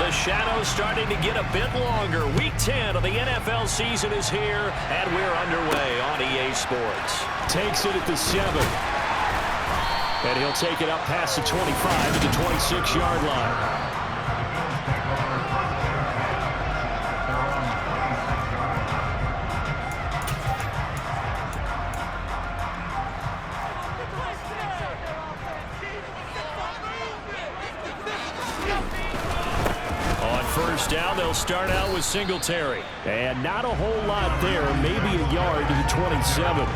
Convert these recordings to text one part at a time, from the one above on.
The shadow's starting to get a bit longer. Week 10 of the NFL season is here, and we're underway on EA Sports. Takes it at the 7. And he'll take it up past the 25 to the 26-yard line. First down, they'll start out with Singletary. And not a whole lot there, maybe a yard to the 27.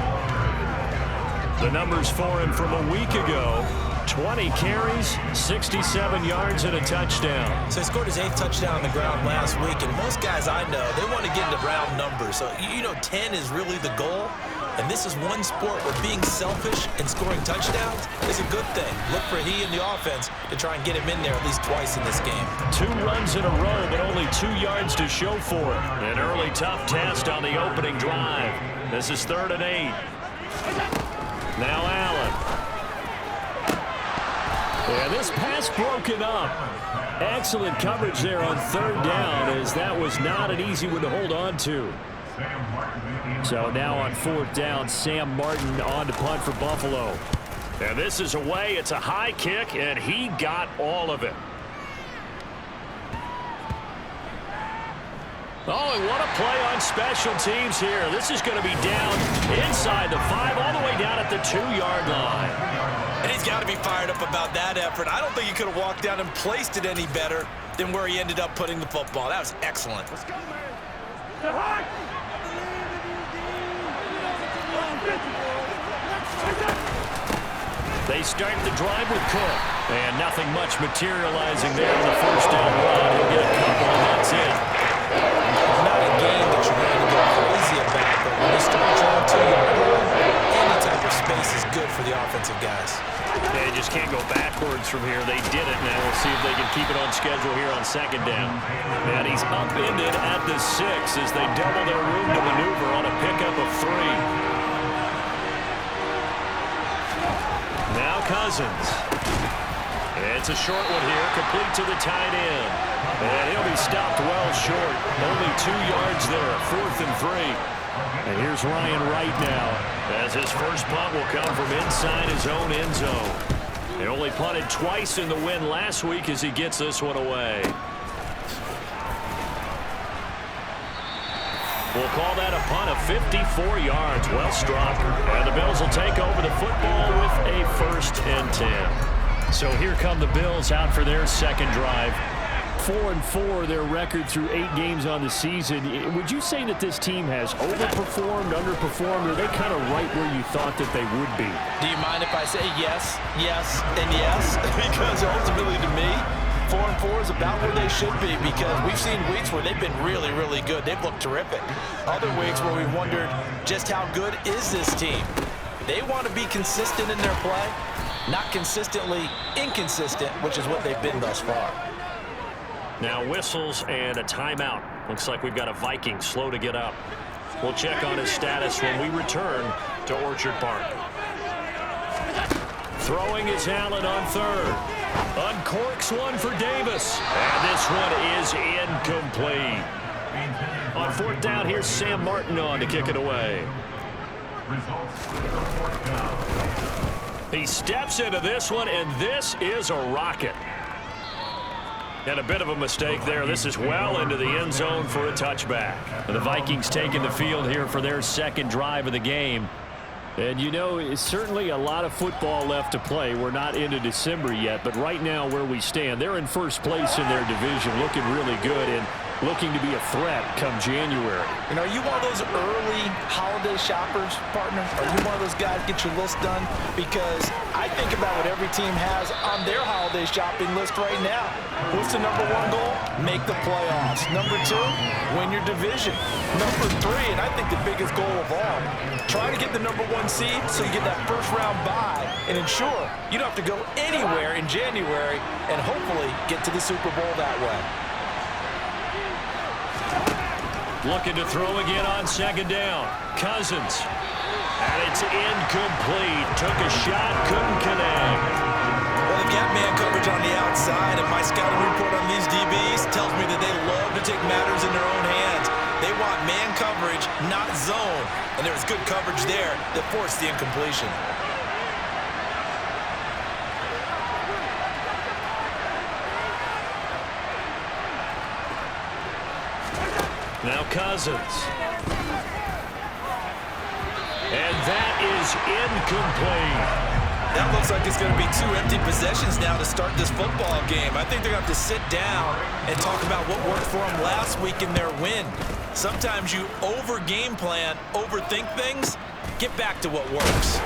The numbers for him from a week ago: 20 carries, 67 yards, and a touchdown. So he scored his 8th touchdown on the ground last week, and most guys I know, they want to get into round numbers. So, 10 is really the goal. And this is one sport where being selfish and scoring touchdowns is a good thing. Look for he and the offense to try and get him in there at least twice in this game. 2 runs in a row, but only 2 yards to show for it. An early tough test on the opening drive. This is 3rd and 8. Now Allen. Yeah, this pass broken up. Excellent coverage there on 3rd down, as that was not an easy one to hold on to. So now on 4th down, Sam Martin on to punt for Buffalo. And this is away. It's a high kick, and he got all of it. Oh, and what a play on special teams here. This is going to be down inside the 5, all the way down at the 2-yard line. And he's got to be fired up about that effort. I don't think he could have walked down and placed it any better than where he ended up putting the football. That was excellent. Let's go, man. They start the drive with Cook. And nothing much materializing there on the first down run. He'll get a couple, and that's it. It's not a game that you're going to go crazy about, but when you start drawing 2-yard line, any type of space is good for the offensive guys. They just can't go backwards from here. They did it. Now we'll see if they can keep it on schedule here on 2nd down. And he's upended at the 6 as they double their room to maneuver on a pickup of 3. Now Cousins. It's a short one here, complete to the tight end. And he'll be stopped well short. Only 2 yards there, 4th and 3. And here's Ryan Wright now, as his first punt will come from inside his own end zone. He only punted twice in the win last week as he gets this one away. We'll call that a punt of 54 yards. Well struck. And the Bills will take over the football with a 1st and 10. So here come the Bills out for their 2nd drive. 4-4 their record through 8 games on the season. Would you say that this team has overperformed, underperformed, or are they kind of right where you thought that they would be? Do you mind if I say yes, yes, and yes? Because ultimately to me, 4-4 is about where they should be, because we've seen weeks where they've been really, really good. They've looked terrific. Other weeks where we've wondered just how good is this team. They want to be consistent in their play, not consistently inconsistent, which is what they've been thus far. Now whistles and a timeout. Looks like we've got a Viking slow to get up. We'll check on his status when we return to Orchard Park. Throwing is Allen on 3rd. Uncorks one for Davis. And this one is incomplete. On 4th down, here's Sam Martin on to kick it away. He steps into this one, and this is a rocket. And a bit of a mistake there. This is well into the end zone for a touchback. And the Vikings taking the field here for their 2nd drive of the game. And it's certainly a lot of football left to play. We're not into December yet, but right now where we stand, they're in 1st place in their division, looking really good and looking to be a threat come January. Are you one of those early holiday shoppers, partner? Are you one of those guys get your list done? Because I think about what every team has on their holiday shopping list right now. What's the number 1 goal? Make the playoffs. Number 2, win your division. Number 3, and I think the biggest goal of all, try to get the number 1 seed so you get that 1st round bye and ensure you don't have to go anywhere in January and hopefully get to the Super Bowl that way. Looking to throw again on 2nd down. Cousins. And it's incomplete. Took a shot, couldn't connect. Well, they've got man coverage on the outside, and my scouting report on these DBs tells coverage, not zone. And there was good coverage there that forced the incompletion. Now Cousins. And that is incomplete. That looks like it's going to be 2 empty possessions now to start this football game. I think they're going to have to sit down and talk about what worked for them last week in their win. Sometimes you over-game plan, overthink things. Get back to what works.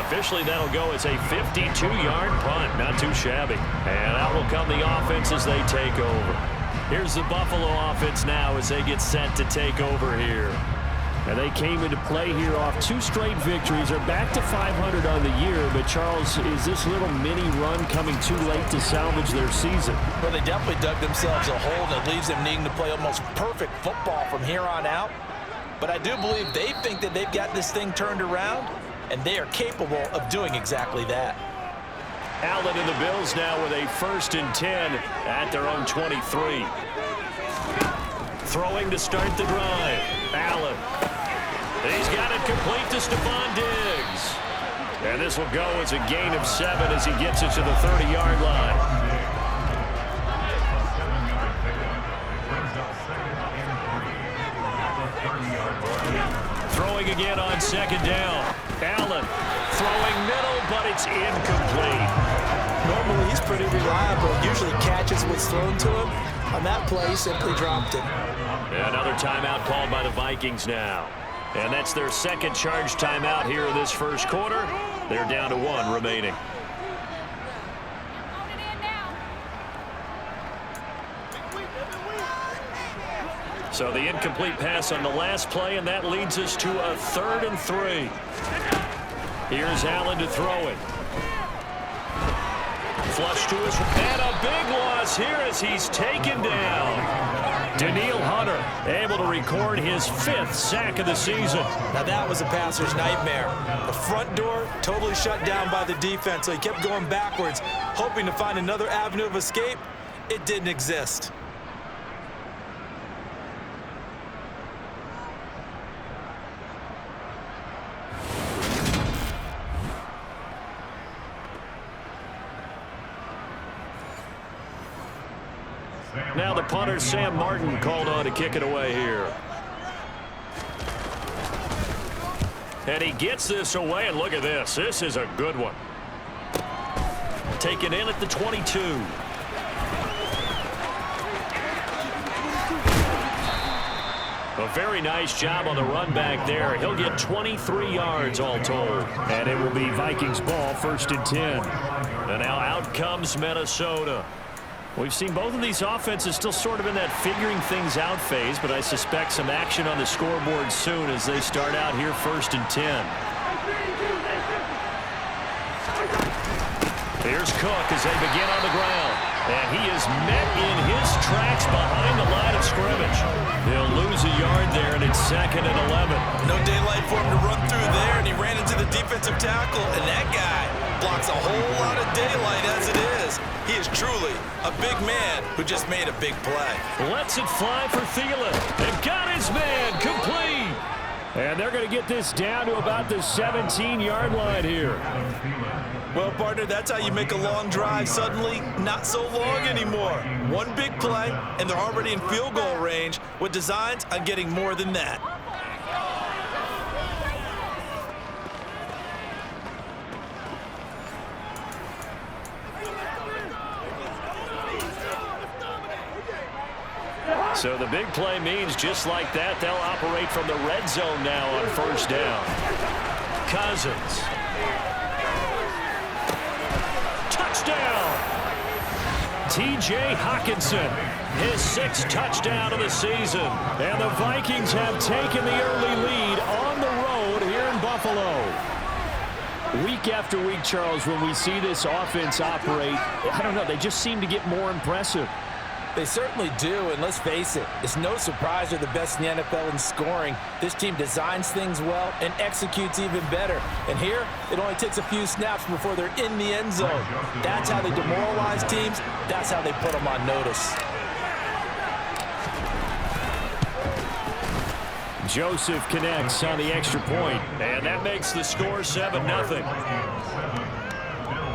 Officially, that'll go as a 52-yard punt. Not too shabby. And out will come the offense as they take over. Here's the Buffalo offense now as they get set to take over here. And they came into play here off 2 straight victories. They're back to 500 on the year. But, Charles, is this little mini run coming too late to salvage their season? Well, they definitely dug themselves a hole that leaves them needing to play almost perfect football from here on out. But I do believe they think that they've got this thing turned around, and they are capable of doing exactly that. Allen and the Bills now with a 1st and 10 at their own 23. Throwing to start the drive. Allen. He's got it complete to Stephon Diggs. And this will go as a gain of 7 as he gets it to the 30-yard line. Throwing again on 2nd down. Allen throwing middle, but it's incomplete. Normally, he's pretty reliable. Usually catches what's thrown to him. On that play, he simply dropped it. Another timeout called by the Vikings now. And that's their 2nd charge timeout here in this 1st quarter. They're down to 1 remaining. So the incomplete pass on the last play, and that leads us to a 3rd and 3. Here's Allen to throw it. Flush to his, and a big loss here as he's taken down. Daniil Hunter able to record his 5th sack of the season. Now that was a passer's nightmare. The front door totally shut down by the defense, so he kept going backwards, hoping to find another avenue of escape. It didn't exist. Now the punter, Sam Martin, called on to kick it away here. And he gets this away, and look at this. This is a good one. Taken in at the 22. A very nice job on the run back there. He'll get 23 yards all told. And it will be Vikings ball, 1st and 10. And now out comes Minnesota. We've seen both of these offenses still sort of in that figuring things out phase, but I suspect some action on the scoreboard soon as they start out here 1st and 10. Here's Cook as they begin on the ground. And he is met in his tracks behind the line of scrimmage. He'll lose a yard there, and it's 2nd and 11. No daylight for him to run through there, and he ran into the defensive tackle, and that guy blocks a whole lot of daylight as it is. He is truly a big man who just made a big play. Lets it fly for Thielen. And got his man complete. And they're going to get this down to about the 17-yard line here. Well, partner, that's how you make a long drive suddenly not so long anymore. One big play, and they're already in field goal range with designs on getting more than that. So the big play means just like that, they'll operate from the red zone now on 1st down. Cousins. Touchdown! T.J. Hockenson, his 6th touchdown of the season. And the Vikings have taken the early lead on the road here in Buffalo. Week after week, Charles, when we see this offense operate, I don't know, they just seem to get more impressive. They certainly do, and let's face it, it's no surprise they're the best in the NFL in scoring. This team designs things well and executes even better. And here, it only takes a few snaps before they're in the end zone. That's how they demoralize teams. That's how they put them on notice. Joseph connects on the extra point. And that makes the score 7-0.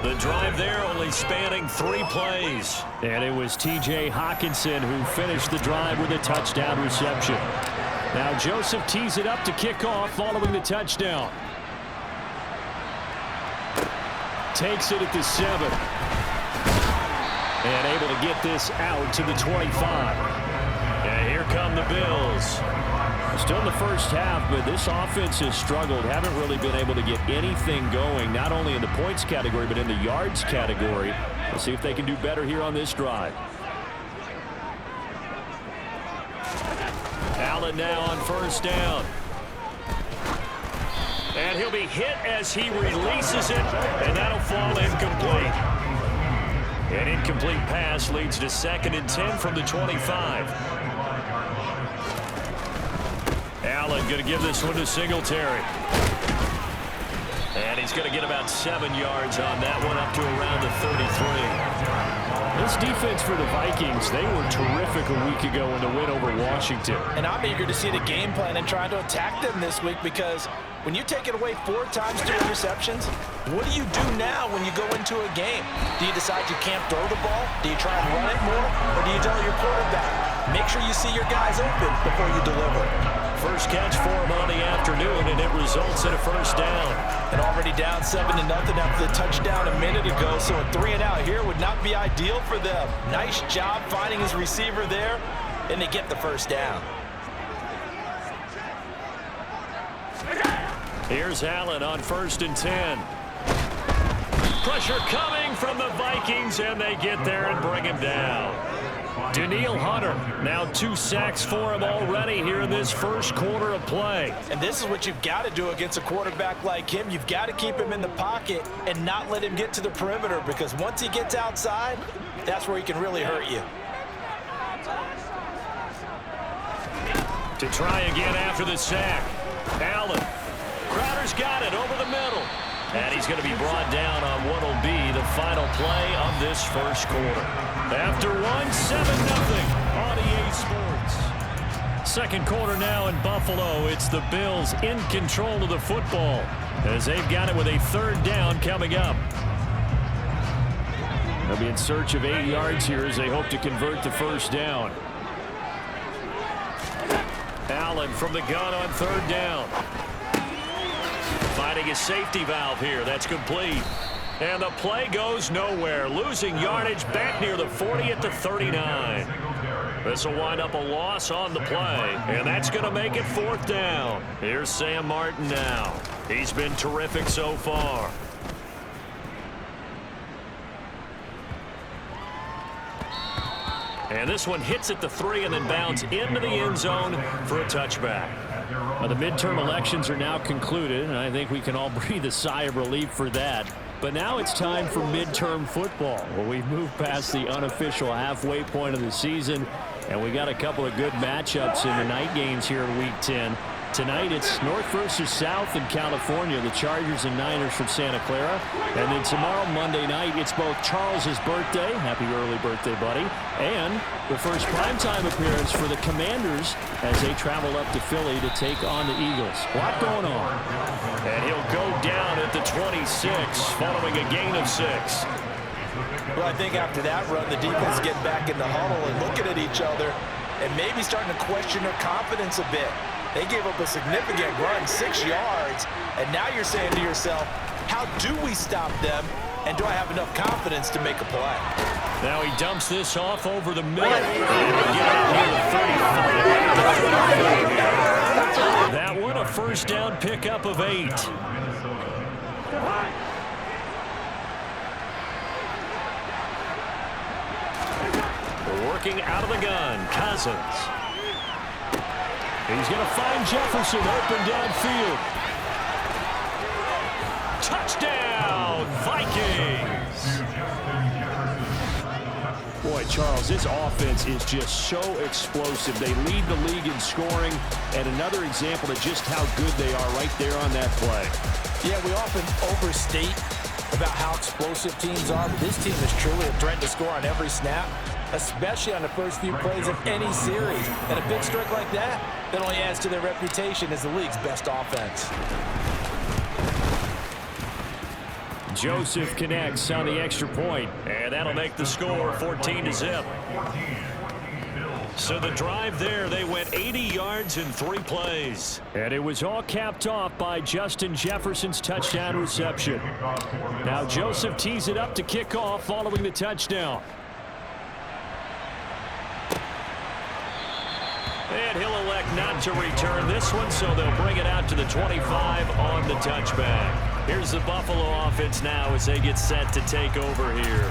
The drive there only spanning 3 plays. And it was T.J. Hawkinson who finished the drive with a touchdown reception. Now Joseph tees it up to kick off following the touchdown. Takes it at the 7. And able to get this out to the 25. And here come the Bills. Still in the first half, but this offense has struggled. Haven't really been able to get anything going, not only in the points category, but in the yards category. Let's see if they can do better here on this drive. Allen now on first down. And he'll be hit as he releases it, and that'll fall incomplete. An incomplete pass leads to 2nd and 10 from the 25. Allen going to give this one to Singletary. And he's going to get about 7 yards on that one, up to around the 33. This defense for the Vikings, they were terrific a week ago in the win over Washington. And I'm eager to see the game plan and trying to attack them this week, because when you take it away 4 times through interceptions, what do you do now when you go into a game? Do you decide you can't throw the ball? Do you try and run it more? Or do you tell your quarterback, make sure you see your guys open before you deliver? First catch for him on the afternoon, and it results in a first down. And already down 7-0 after the touchdown a minute ago, so a 3-and-out here would not be ideal for them. Nice job finding his receiver there, and they get the first down. Here's Allen on 1st and 10. Pressure coming from the Vikings, and they get there and bring him down. Daniil Hunter, now 2 sacks for him already here in this first quarter of play. And this is what you've got to do against a quarterback like him. You've got to keep him in the pocket and not let him get to the perimeter, because once he gets outside, that's where he can really hurt you. To try again after the sack. Allen. Crowder's got it over the middle. And he's going to be brought down on what will be the final play of this first quarter. After 1, 7-0 on EA Sports. Second quarter now in Buffalo. It's the Bills in control of the football as they've got it with a 3rd down coming up. They'll be in search of 8 yards here as they hope to convert the first down. Allen from the gun on 3rd down. Finding a safety valve here. That's complete. And the play goes nowhere. Losing yardage back near the 40 at the 39. This will wind up a loss on the play. And that's going to make it 4th down. Here's Sam Martin now. He's been terrific so far. And this one hits at the 3 and then bounds into the end zone for a touchback. The midterm elections are now concluded, and I think we can all breathe a sigh of relief for that. But now it's time for midterm football. Well, we've moved past the unofficial halfway point of the season, and we got a couple of good matchups in the night games here in Week 10. Tonight it's North versus South in California, the Chargers and Niners from Santa Clara. And then tomorrow, Monday night, it's both Charles's birthday, happy early birthday, buddy, and the first primetime appearance for the Commanders as they travel up to Philly to take on the Eagles. A lot going on. And he'll go down at the 26 following a gain of 6. Well, I think after that run, the defense get back in the huddle and looking at each other and maybe starting to question their confidence a bit. They gave up a significant run, 6 yards, and now you're saying to yourself, how do we stop them, and do I have enough confidence to make a play? Now he dumps this off over the middle. That one, a first down pickup of 8. Working out of the gun, Cousins. He's going to find Jefferson open downfield. Touchdown, Vikings! Boy, Charles, this offense is just so explosive. They lead the league in scoring, and another example of just how good they are right there on that play. Yeah, we often overstate about how explosive teams are, but this team is truly a threat to score on every snap, especially on the first few plays of any series. And a big strike like that only adds to their reputation as the league's best offense. Joseph connects on the extra point, and that'll make the score 14-0. So the drive there, they went 80 yards in 3 plays. and it was all capped off by Justin Jefferson's touchdown reception. Now Joseph tees it up to kick off following the touchdown. And he'll elect not to return this one, so they'll bring it out to the 25 on the touchback. Here's the Buffalo offense now as they get set to take over here.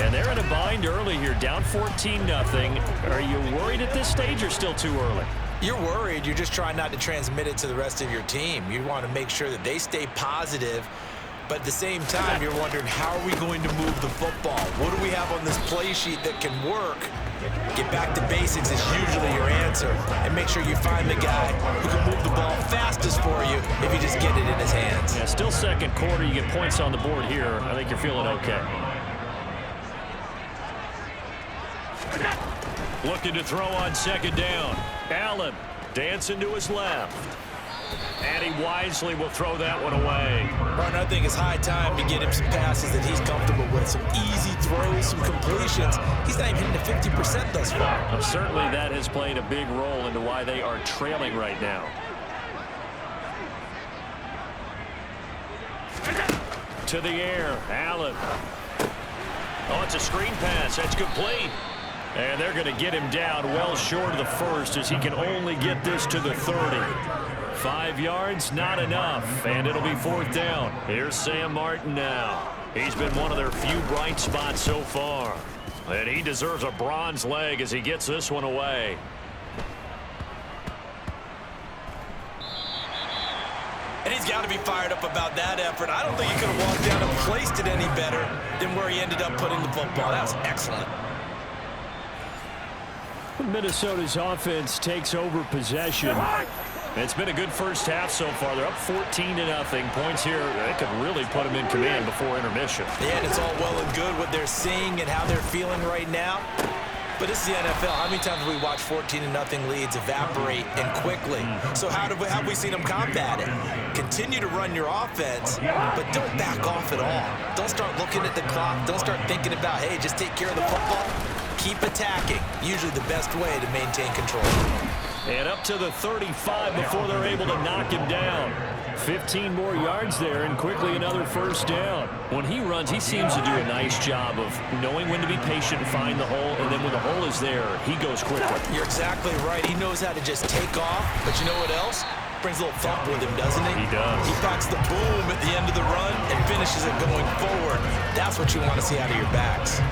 And they're in a bind early here, down 14-0. Are you worried at this stage or still too early? You're worried. You're just trying not to transmit it to the rest of your team. You want to make sure that they stay positive, but at the same time, you're wondering, how are we going to move the football? What do we have on this play sheet that can work? Get back to basics is usually your answer, and make sure you find the guy who can move the ball fastest for you if you just get it in his hands. Yeah, still second quarter. You get points on the board here. I think you're feeling okay. Looking to throw on second down. Allen dancing to his left. And he wisely will throw that one away. Ron, I think it's high time to get him some passes that he's comfortable with. Some easy throws, some completions. He's not even hitting the 50% thus far. Well, certainly that has played a big role into why they are trailing right now. To the air, Allen. Oh, it's a screen pass. That's complete. And they're going to get him down well short of the first as he can only get this to the 30. 5 yards, not enough, and it'll be 4th down. Here's Sam Martin now. He's been one of their few bright spots so far. And he deserves a bronze leg as he gets this one away. And he's got to be fired up about that effort. I don't think he could have walked down and placed it any better than where he ended up putting the football. That was excellent. Minnesota's offense takes over possession. It's been a good first half so far. They're up 14-0. Points here, they could really put them in command before intermission. Yeah, and it's all well and good what they're seeing and how they're feeling right now. But this is the NFL. How many times have we watched 14-0 leads evaporate and quickly? So how have we seen them combat it? Continue to run your offense, but don't back off at all. Don't start looking at the clock. Don't start thinking about, hey, just take care of the football. Keep attacking. Usually the best way to maintain control. And up to the 35 before they're able to knock him down. 15 more yards there, and quickly another first down. When he runs, he seems to do a nice job of knowing when to be patient and find the hole, and then when the hole is there, he goes quickly. You're exactly right. He knows how to just take off, but you know what else? Brings a little thump with him, doesn't he? He does. He packs the boom at the end of the run and finishes it going forward. That's what you want to see out of your backs.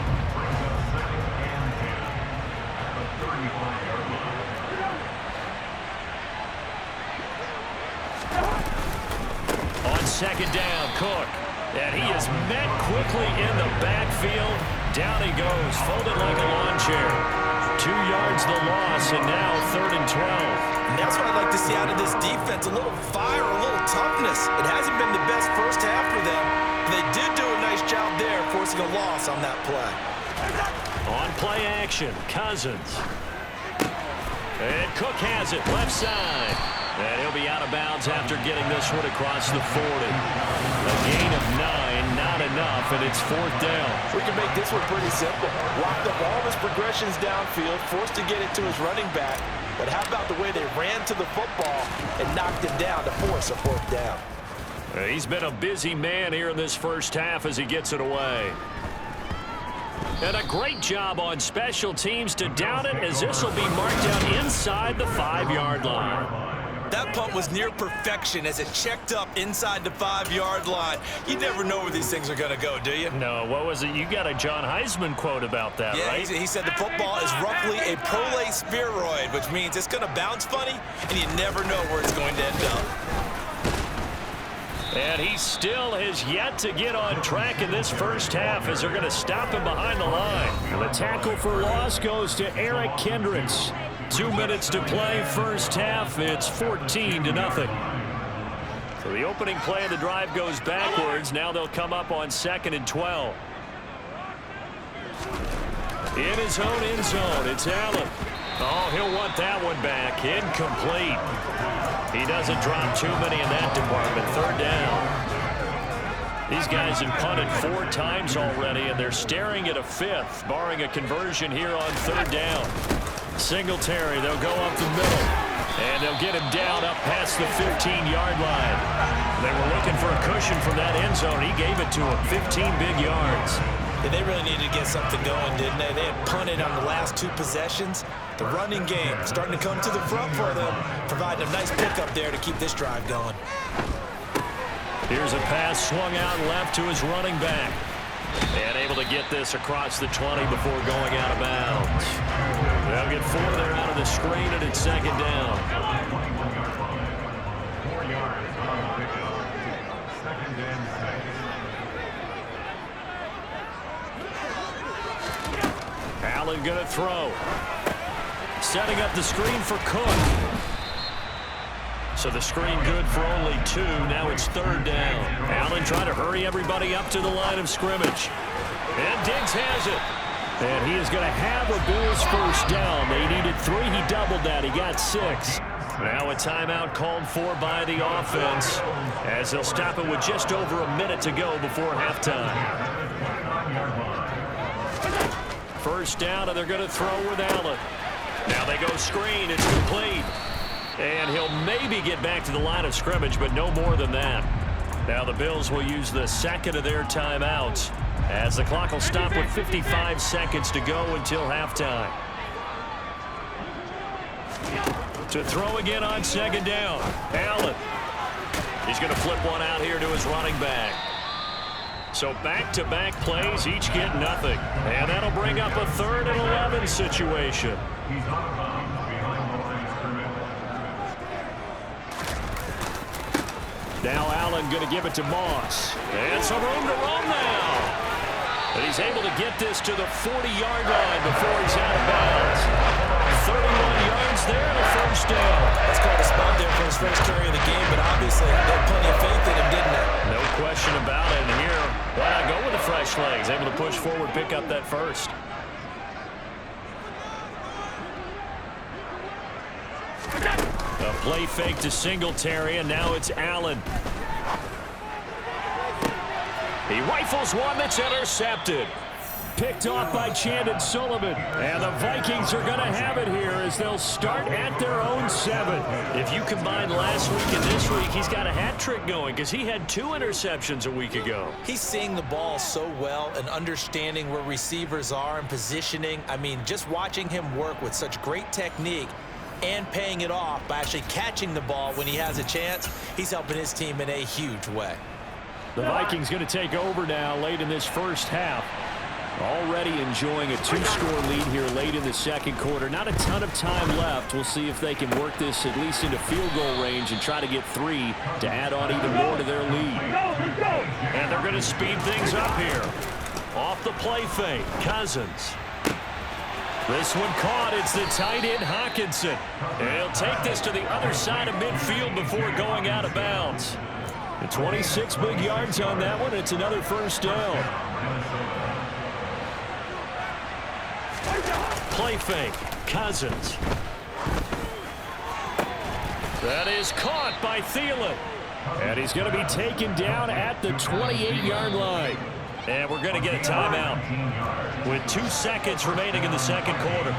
Second down, Cook. And he is met quickly in the backfield. Down he goes, folded like a lawn chair. 2 yards the loss, and now 3rd and 12. And that's what I'd like to see out of this defense. A little fire, a little toughness. It hasn't been the best first half for them. They did do a nice job there, forcing a loss on that play. On play action, Cousins. And Cook has it, left side. And he'll be out of bounds after getting this one across the 40. A gain of 9, not enough, and it's 4th down. We can make this one pretty simple. Locked up all his progressions downfield, forced to get it to his running back. But how about the way they ran to the football and knocked him down to force a 4th down? He's been a busy man here in this first half as he gets it away. And a great job on special teams to down it, as this will be marked down inside the 5-yard line. That punt was near perfection as it checked up inside the 5-yard line. You never know where these things are going to go, do you? No, what was it? You got a John Heisman quote about that, yeah, right? He said the football is roughly a prolate spheroid, which means it's going to bounce funny, and you never know where it's going to end up. And he still has yet to get on track in this first half as they're going to stop him behind the line. And the tackle for loss goes to Eric Kendricks. 2 minutes to play first half. It's 14-0. So The opening play of the drive goes backwards. Now they'll come up on 2nd and 12. In his own end zone, it's Allen. Oh, he'll want that one back. Incomplete. He doesn't drop too many in that department. 3rd down. These guys have punted 4 times already, and they're staring at a 5th, barring a conversion here on 3rd down. Singletary, they'll go up the middle, and they'll get him down up past the 15-yard line. They were looking for a cushion from that end zone. He gave it to him, 15 big yards. Yeah, they really needed to get something going, didn't they? They had punted on the last 2 possessions. The running game starting to come to the front for them, providing a nice pickup there to keep this drive going. Here's a pass swung out left to his running back. And able to get this across the 20 before going out of bounds. They'll get 4 there out of the screen, and it's 2nd down. 4 yards on the pickup. 2nd and 7. Allen going to throw. Setting up the screen for Cook. So the screen good for only 2. Now it's 3rd down. Allen trying to hurry everybody up to the line of scrimmage. And Diggs has it. And he is going to have a Bills 1st down. They needed 3. He doubled that. He got 6. Now a timeout called for by the offense, as they'll stop it with just over a minute to go before halftime. 1st down, and they're going to throw with Allen. Now they go screen. It's complete. And he'll maybe get back to the line of scrimmage, but no more than that. Now the Bills will use the 2nd of their timeouts, as the clock will stop with 55 seconds to go until halftime. To throw again on 2nd down. Allen. He's going to flip one out here to his running back. So back-to-back plays, each get nothing. And that'll bring up a 3rd and 11 situation. Now Allen going to give it to Moss. And some room to roam now. And he's able to get this to the 40-yard line before he's out of bounds. 31 yards there and a 1st down. That's quite a spot there for his first carry of the game, but obviously they had plenty of faith in him, didn't they? No question about it. And here, why not go with the fresh legs? Able to push forward, pick up that 1st. A play fake to Singletary, and now it's Allen. He rifles one that's intercepted. Picked off by Chandon Sullivan. And the Vikings are going to have it here as they'll start at their own 7. If you combine last week and this week, he's got a hat trick going because he had 2 interceptions a week ago. He's seeing the ball so well and understanding where receivers are and positioning. I mean, just watching him work with such great technique and paying it off by actually catching the ball when he has a chance, he's helping his team in a huge way. The Vikings going to take over now late in this 1st half. Already enjoying a 2-score lead here late in the 2nd quarter. Not a ton of time left. We'll see if they can work this at least into field goal range and try to get 3 to add on even more to their lead. And they're going to speed things up here. Off the play fake, Cousins. This one caught. It's the tight end, Hawkinson. And he'll take this to the other side of midfield before going out of bounds. And 26 big yards on that one. It's another 1st down. Play fake, Cousins. That is caught by Thielen. And he's going to be taken down at the 28-yard line. And we're going to get a timeout with 2 seconds remaining in the 2nd quarter.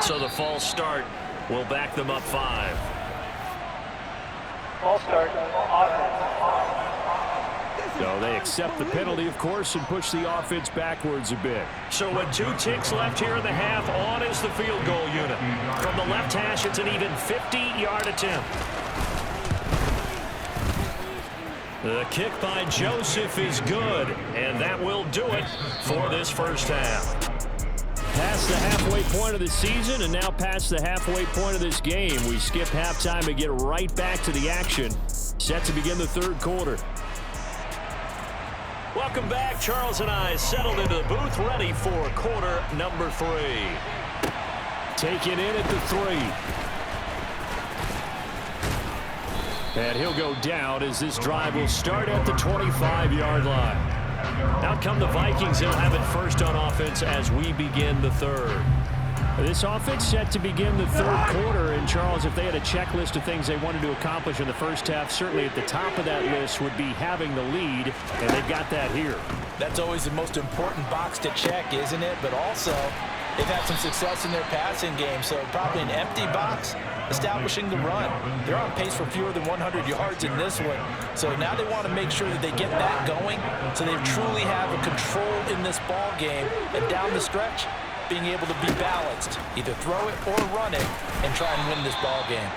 So the false start will back them up 5. False start. So they accept the penalty, of course, and push the offense backwards a bit. So with 2 ticks left here in the half, on is the field goal unit. From the left hash, it's an even 50-yard attempt. The kick by Joseph is good, and that will do it for this first half. Past the halfway point of the season and now past the halfway point of this game. We skip halftime and get right back to the action. Set to begin the third quarter. Welcome back. Charles and I settled into the booth, ready for quarter number 3. Taken in at the 3. And he'll go down as this drive will start at the 25-yard line. Out come the Vikings. They'll have it first on offense as we begin the third. This offense set to begin the third quarter. And, Charles, if they had a checklist of things they wanted to accomplish in the first half, certainly at the top of that list would be having the lead, and they've got that here. That's always the most important box to check, isn't it? But also, they've had some success in their passing game, so probably an empty box, establishing the run. They're on pace for fewer than 100 yards in this one. So now they want to make sure that they get that going so they truly have a control in this ball game. And down the stretch, being able to be balanced, either throw it or run it, and try and win this ball game.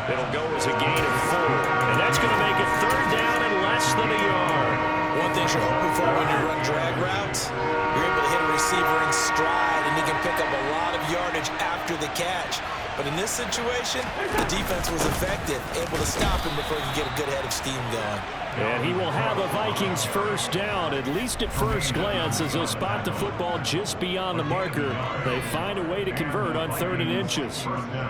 It'll go as a gain of 4, and that's going to make it third down and less than a yard. One thing you're hoping for when you run drag routes, you're able to hit a receiver in stride, and he can pick up a lot of yardage after the catch. But in this situation, the defense was effective, able to stop him before he could get a good head of steam going. And he will have a Vikings first down, at least at first glance, as they'll spot the football just beyond the marker. They find a way to convert on 3rd and inches.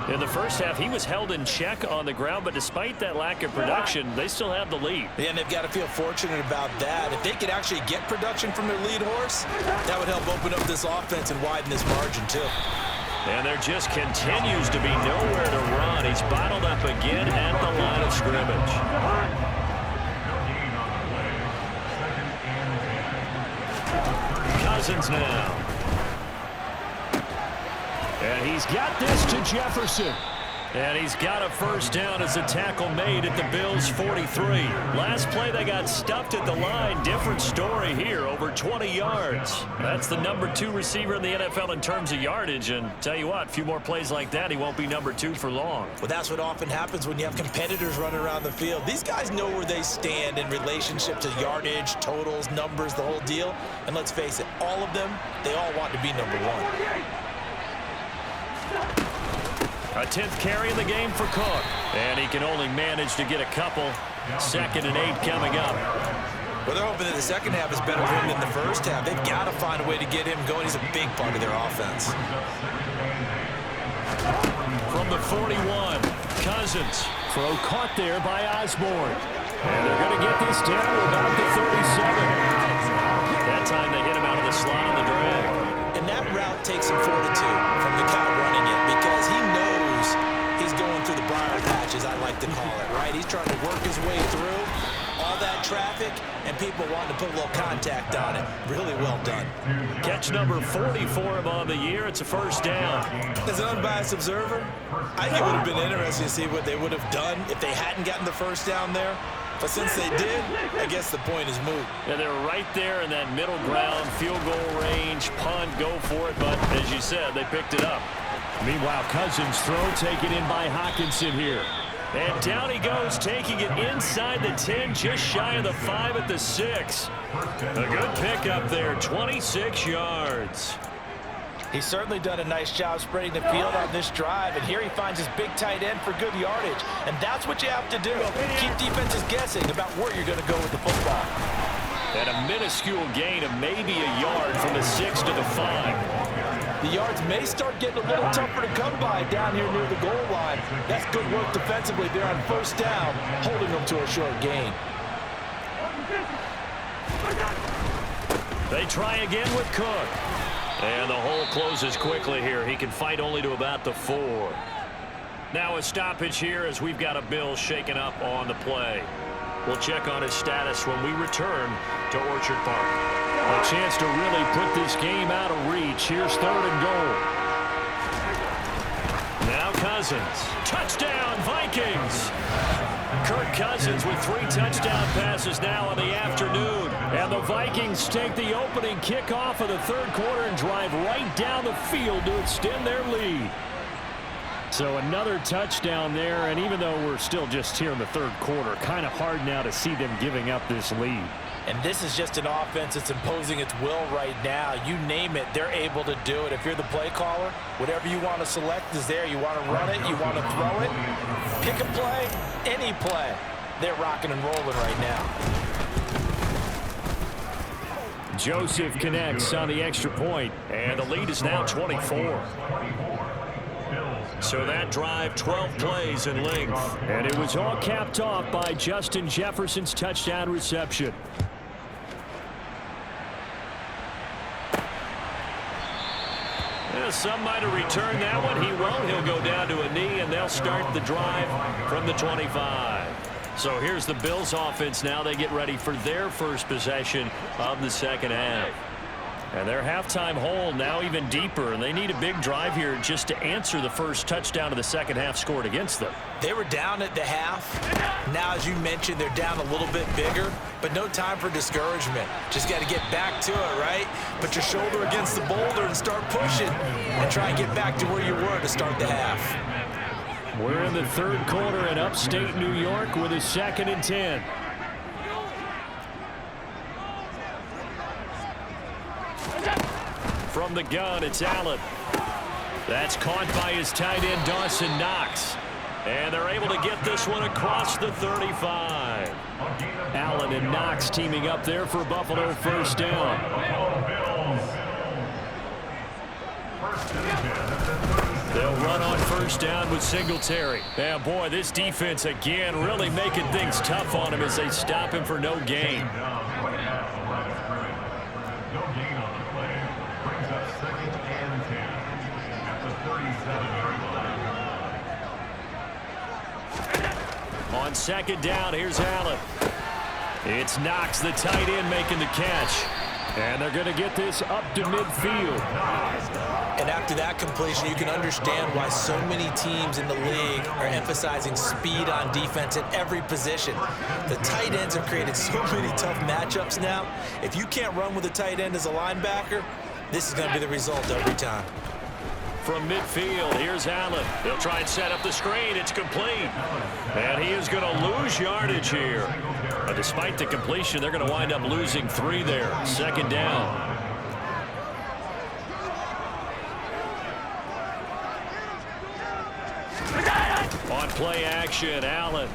In the first half, he was held in check on the ground, but despite that lack of production, they still have the lead. Yeah, and they've got to feel fortunate about that. If they could actually get production from their lead horse, that would help open up this offense and widen this margin, too. And there just continues to be nowhere to run. He's bottled up again at the line of scrimmage. Cousins now. And he's got this to Jefferson. And he's got a first down as a tackle made at the Bills' 43. Last play, they got stuffed at the line. Different story here, over 20 yards. That's the number 2 receiver in the NFL in terms of yardage. And tell you what, a few more plays like that, he won't be number 2 for long. Well, that's what often happens when you have competitors running around the field. These guys know where they stand in relationship to yardage, totals, numbers, the whole deal. And let's face it, all of them, they all want to be number 1. A 10th carry in the game for Cook. And he can only manage to get a couple. 2nd and 8 coming up. Well, they're hoping that the second half is better for him than the first half. They've got to find a way to get him going. He's a big part of their offense. From the 41, Cousins. Throw caught there by Osborne. And they're going to get this down to about the 37. That time they hit him out of the slot on the drag. And that route takes some fortitude from the guy running it because he knows he's going through the briar patch, as I like to call it, right? He's trying to work his way through all that traffic and people wanting to put a little contact on it. Really well done. Catch number 40 for him on the year. It's a first down. As an unbiased observer, I think it would have been interesting to see what they would have done if they hadn't gotten the first down there. But since they did, I guess the point is moot. Yeah, they're right there in that middle ground, field goal range, punt, go for it. But as you said, they picked it up. Meanwhile, Cousins' throw taken in by Hockenson here. And down he goes, taking it inside the 10, just shy of the 5 at the 6. A good pickup there, 26 yards. He's certainly done a nice job spreading the field on this drive, and here he finds his big tight end for good yardage. And that's what you have to do. Keep defenses guessing about where you're going to go with the football. And a minuscule gain of maybe a yard from the 6 to the 5. The yards may start getting a little tougher to come by down here near the goal line. That's good work defensively there on first down, holding them to a short gain. They try again with Cook. And the hole closes quickly here. He can fight only to about the 4. Now a stoppage here as we've got a Bills shaken up on the play. We'll check on his status when we return to Orchard Park. A chance to really put this game out of reach. Here's 3rd and goal. Now Cousins. Touchdown, Vikings! Kirk Cousins with 3 touchdown passes now in the afternoon. And the Vikings take the opening kickoff of the third quarter and drive right down the field to extend their lead. So another touchdown there, and even though we're still just here in the third quarter, kind of hard now to see them giving up this lead. And this is just an offense that's imposing its will right now. You name it, they're able to do it. If you're the play caller, whatever you want to select is there. You want to run it, you want to throw it, pick a play, any play. They're rocking and rolling right now. Joseph connects on the extra point, and the lead is now 24. So that drive, 12 plays in length. and it was all capped off by Justin Jefferson's touchdown reception. Yeah, some might have returned that one. He won't. He'll go down to a knee, and they'll start the drive from the 25. So here's the Bills offense now. They get ready for their first possession of the second half. And their halftime hole now even deeper, and they need a big drive here just to answer the first touchdown of the second half scored against them. They were down at the half. Now, as you mentioned, they're down a little bit bigger, but no time for discouragement. Just got to get back to it, right? Put your shoulder against the boulder and start pushing and try and get back to where you were to start the half. We're in the third quarter in upstate New York with a 2nd and 10. From the gun, it's Allen. That's caught by his tight end, Dawson Knox. And they're able to get this one across the 35. Allen and Knox teaming up there for Buffalo first down. They'll run on first down with Singletary. And boy, this defense again really making things tough on him as they stop him for no gain. On second down, here's Allen. It's Knox, the tight end, making the catch. And they're going to get this up to midfield. And after that completion, you can understand why so many teams in the league are emphasizing speed on defense at every position. The tight ends have created so many tough matchups now. If you can't run with a tight end as a linebacker, this is going to be the result every time. From midfield, here's Allen. They'll try and set up the screen. It's complete. And he is going to lose yardage here. But despite the completion, they're going to wind up losing 3 there. Second down. On play action, Allen.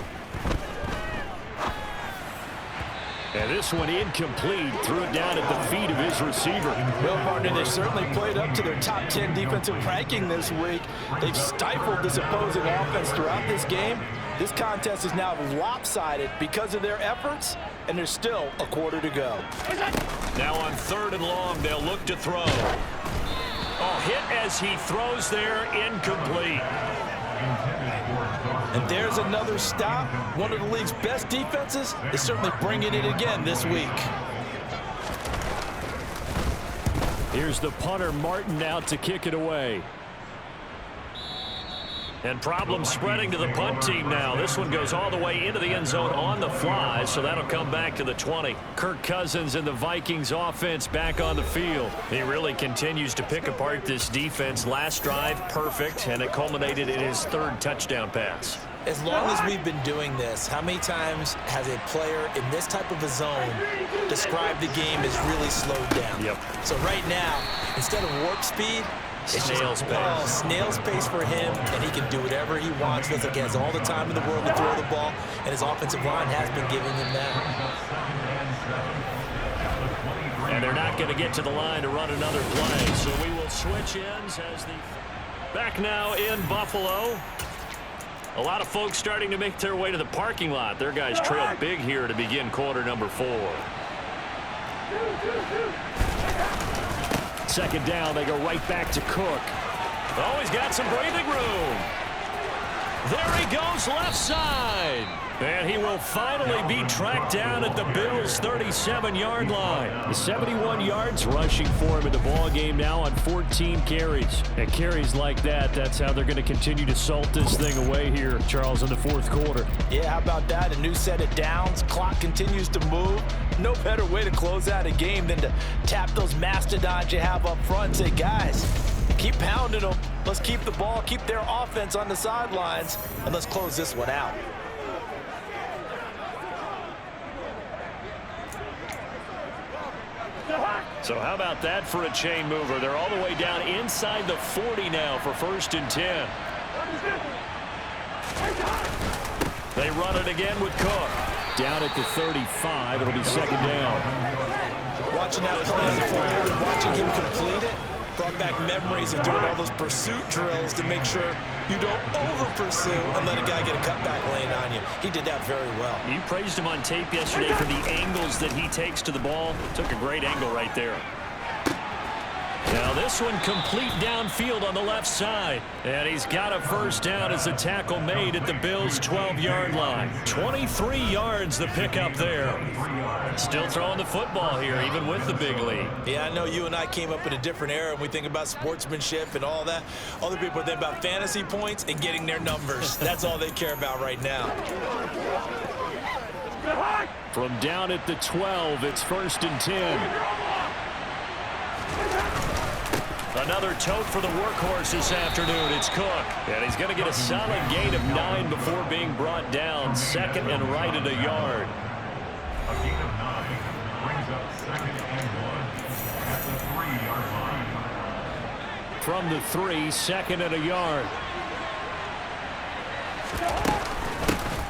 And this one incomplete. Threw it down at the feet of his receiver. Well, partner, they certainly played up to their top 10 defensive ranking this week. They've stifled this opposing offense throughout this game. This contest is now lopsided because of their efforts, and there's still a quarter to go. Now on 3rd and long, they'll look to throw. Oh, hit as he throws there, incomplete. And there's another stop. One of the league's best defenses is certainly bringing it again this week. Here's the punter, Martin, out to kick it away. And problems spreading to the punt team now. This one goes all the way into the end zone on the fly, so that'll come back to the 20. Kirk Cousins and the Vikings offense back on the field. He really continues to pick apart this defense. Last drive, perfect, and it culminated in his 3rd touchdown pass. As long as we've been doing this, how many times has a player in this type of a zone described the game as really slowed down? Yep. So right now, instead of warp speed, it's snail's pace. Oh, snail's pace for him, and he can do whatever he wants. Feels like he has all the time in the world to throw the ball, and his offensive line has been giving him that. And they're not going to get to the line to run another play, so we will switch ends as the back now in Buffalo. A lot of folks starting to make their way to the parking lot. Their guys trail big here to begin quarter number 4. 2nd down, they go right back to Cook. Oh, he's got some breathing room. There he goes, left side. And he will finally be tracked down at the Bills' 37-yard line. 71 yards rushing for him in the ball game now on 14 carries. And carries like that, that's how they're going to continue to salt this thing away here, Charles, in the 4th quarter. Yeah, how about that? A new set of downs. Clock continues to move. No better way to close out a game than to tap those mastodons you have up front and say, guys, Keep pounding them. Let's keep the ball, keep their offense on the sidelines, and let's close this one out. So how about that for a chain mover? They're all the way down inside the 40 now for 1st and 10. They run it again with Cook. Down at the 35, it'll be 2nd down. Watching that play unfold and watching him complete it brought back memories of doing all those pursuit drills to make sure you don't over-pursue and let a guy get a cutback lane on you. He did that very well. You praised him on tape yesterday for the angles that he takes to the ball. Took a great angle right there. Now this one complete downfield on the left side. And he's got a 1st down as the tackle made at the Bills' 12-yard line. 23 yards the pickup there. Still throwing the football here, even with the big lead. Yeah, I know you and I came up in a different era, and we think about sportsmanship and all that. Other people think about fantasy points and getting their numbers. That's all they care about right now. From down at the 12, it's 1st and 10. Another tote for the workhorse this afternoon. It's Cook. And he's going to get a solid gain of 9 before being brought down. 2nd and right at a yard. A gain of 9 brings up 2nd and 1 at the 3-yard line. From the 3, 2nd and a yard.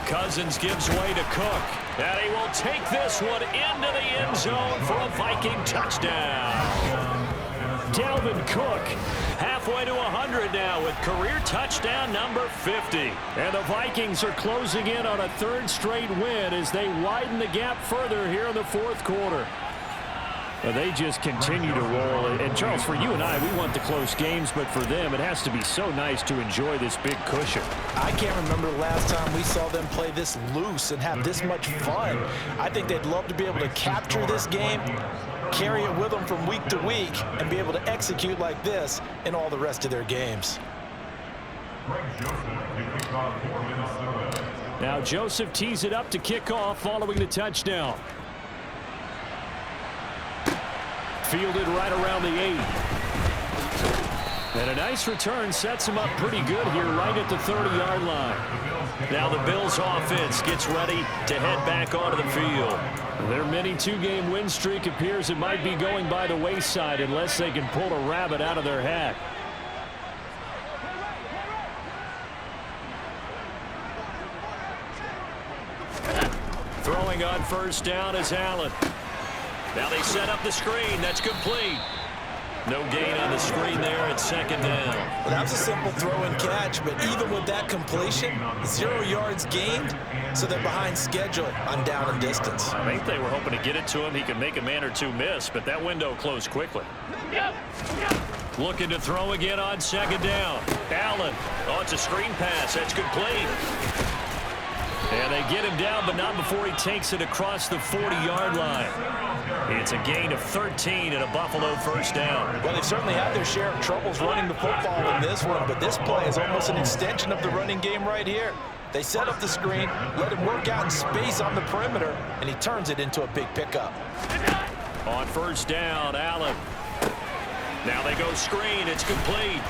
Cousins gives way to Cook. And he will take this one into the end zone for a Viking touchdown. Dalvin Cook halfway to 100 now with career touchdown number 50. And the Vikings are closing in on a 3rd straight win as they widen the gap further here in the 4th quarter. Well, they just continue to roll. And, Charles, for you and I, we want the close games, but for them, it has to be so nice to enjoy this big cushion. I can't remember the last time we saw them play this loose and have this much fun. I think they'd love to be able to capture this game, carry it with them from week to week, and be able to execute like this in all the rest of their games. Greg Joseph to kick off for Minnesota. Now Joseph tees it up to kick off following the touchdown. Fielded right around the 8. And a nice return sets him up pretty good here right at the 30-yard line. Now the Bills offense gets ready to head back onto the field. Their mini 2-game win streak appears it might be going by the wayside unless they can pull a rabbit out of their hat. Throwing on 1st down is Allen. Now they set up the screen. That's complete. No gain on the screen there at 2nd down. Well, that was a simple throw and catch, but even with that completion, 0 yards gained, so they're behind schedule on down and distance. I think they were hoping to get it to him. He could make a man or two miss, but that window closed quickly. Looking to throw again on 2nd down. Allen. Oh, it's a screen pass. That's complete. And they get him down, but not before he takes it across the 40-yard line. It's a gain of 13 and a Buffalo 1st down. Well, they've certainly had their share of troubles running the football in this one, but this play is almost an extension of the running game right here. They set up the screen, let him work out in space on the perimeter, and he turns it into a big pickup. On 1st down, Allen. Now they go screen. It's complete.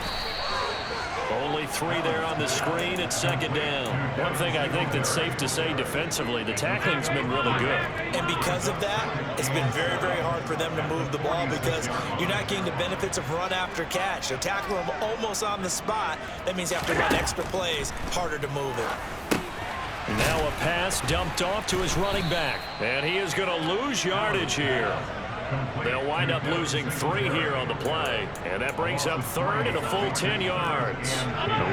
Only 3 there on the screen at 2nd down. One thing I think that's safe to say defensively, the tackling's been really good. And because of that, it's been very, very hard for them to move the ball because you're not getting the benefits of run after catch. They're tackling them almost on the spot. That means you have to run extra plays, harder to move it. Now a pass dumped off to his running back. And he is going to lose yardage here. They'll wind up losing 3 here on the play. And that brings up 3rd and a full 10 yards.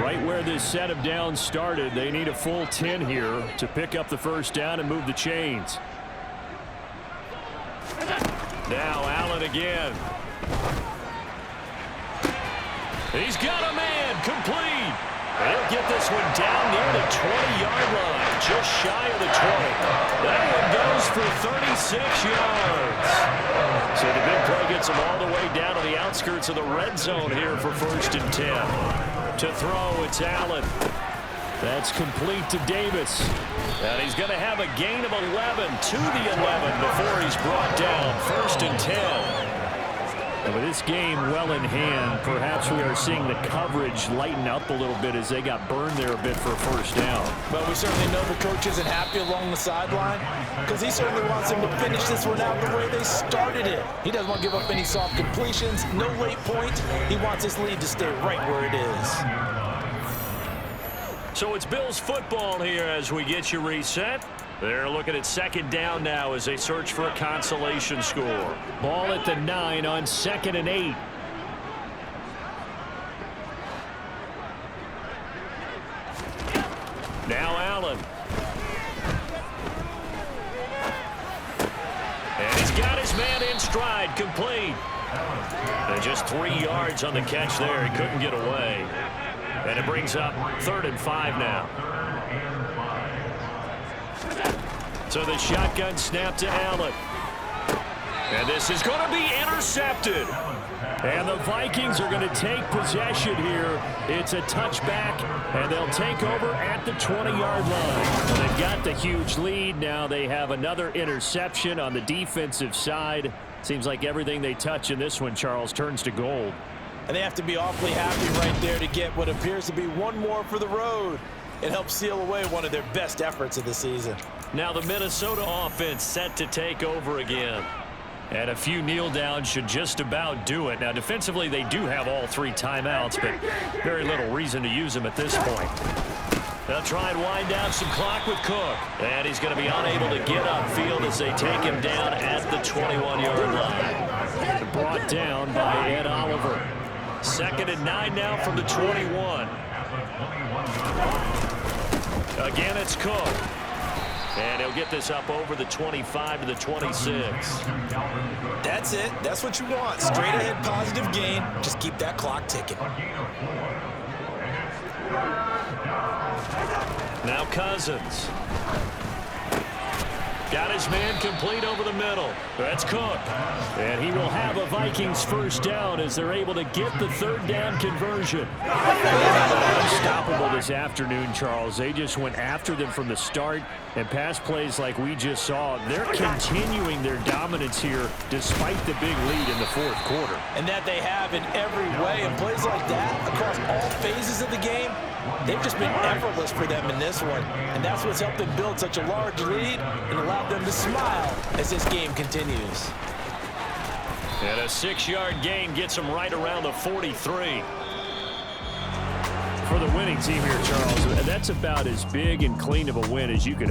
Right where this set of downs started, they need a full 10 here to pick up the 1st down and move the chains. Now Allen again. He's got a man complete. He'll get this one down near the 20-yard line, just shy of the 20. That one goes for 36 yards. So the big play gets him all the way down to the outskirts of the red zone here for 1st and 10. To throw, it's Allen. That's complete to Davis. And he's going to have a gain of 11 to the 11 before he's brought down. 1st and 10. And with this game well in hand, perhaps we are seeing the coverage lighten up a little bit as they got burned there a bit for a first down. But we certainly know the coach isn't happy along the sideline because he certainly wants them to finish this one out the way they started it. He doesn't want to give up any soft completions, no late point. He wants his lead to stay right where it is. So it's Bills football here as we get you reset. They're looking at second down now as they search for a consolation score. Ball at the 9 on 2nd and 8. Now Allen. And he's got his man in stride, complete. And just 3 yards on the catch there. He couldn't get away. And it brings up 3rd and 5 now. So the shotgun snap to Allen. And this is going to be intercepted. And the Vikings are going to take possession here. It's a touchback, and they'll take over at the 20-yard line. They've got the huge lead. Now they have another interception on the defensive side. Seems like everything they touch in this one, Charles, turns to gold. And they have to be awfully happy right there to get what appears to be one more for the road. It helps seal away one of their best efforts of the season. Now the Minnesota offense set to take over again. And a few kneel downs should just about do it. Now defensively they do have all 3 timeouts, but very little reason to use them at this point. They'll try and wind down some clock with Cook. And he's going to be unable to get upfield as they take him down at the 21-yard line. Brought down by Ed Oliver. 2nd and 9 now from the 21. Again, it's Cook. And he'll get this up over the 25 to the 26. That's it. That's what you want. Straight ahead positive gain. Just keep that clock ticking. Now Cousins. Got his man complete over the middle. That's Cook. And he will have a Vikings first down as they're able to get the 3rd down conversion. Unstoppable this afternoon, Charles. They just went after them from the start, and pass plays like we just saw. They're continuing their dominance here despite the big lead in the 4th quarter. And that they have in every way. And plays like that across all phases of the game, they've just been effortless for them in this one. And that's what's helped them build such a large lead and allowed them to smile as this game continues. And a 6-yard gain gets them right around the 43. For the winning team here, Charles, that's about as big and clean of a win as you can